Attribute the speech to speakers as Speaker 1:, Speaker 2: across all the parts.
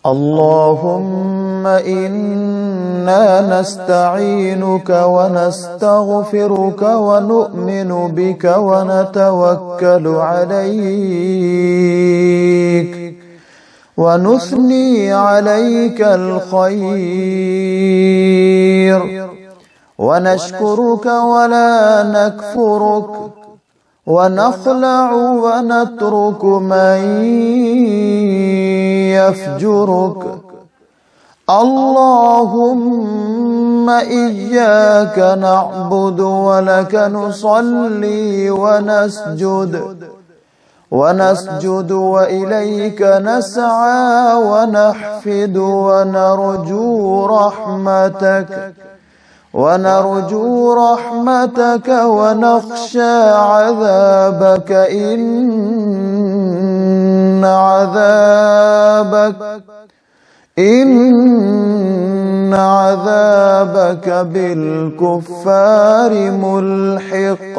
Speaker 1: اللهم إنا نستعينك ونستغفرك ونؤمن بك ونتوكل عليك ونثني عليك الخير ونشكرك ولا نكفرك ونخلع ونترك من يفجرك. اللهم إياك نعبد ولك نصلي ونسجد وإليك نسعى ونحفد ونرجو رحمتك ونخشى عذابك إن عذابك بالكفار ملحق.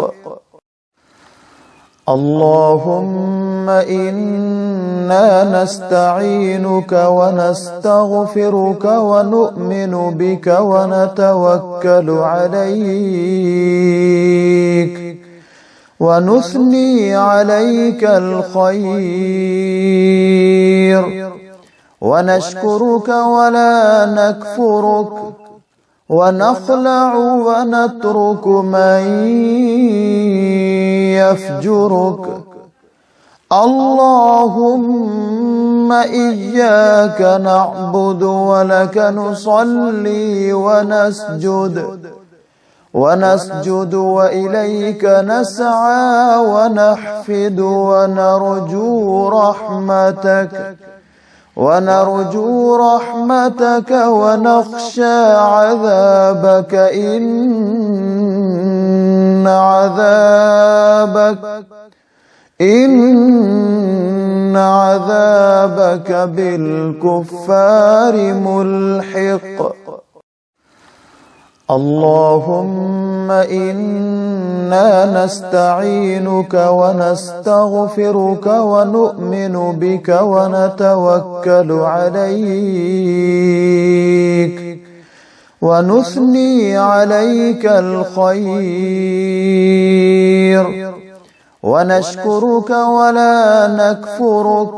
Speaker 1: اللهم إنا نستعينك ونستغفرك ونؤمن بك ونتوكل عليك ونثني عليك الخير ونشكرك ولا نكفرك ونخلع ونترك من يفجرك. اللهم إياك نعبد ولك نصلي ونسجد وإليك نسعى ونحفد ونرجو رحمتك ونخشى عذابك إن عذابك بالكفار ملحق. اللهم إنا نستعينك ونستغفرك ونؤمن بك ونتوكل عليك ونثني عليك الخير ونشكرك ولا نكفرك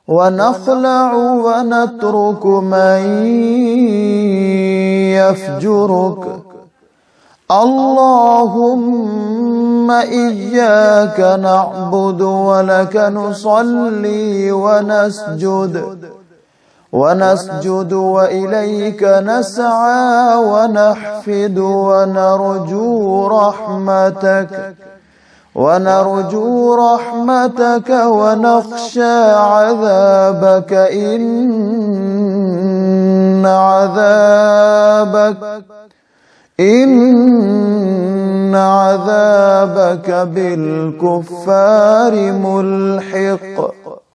Speaker 1: ونخلع ونترك من يفجرك. اللهم إياك نعبد ولك نصلي ونسجد وإليك نسعى ونحفد ونرجو رحمتك ونخشى عذابك إن عذابك بالكفار ملحق.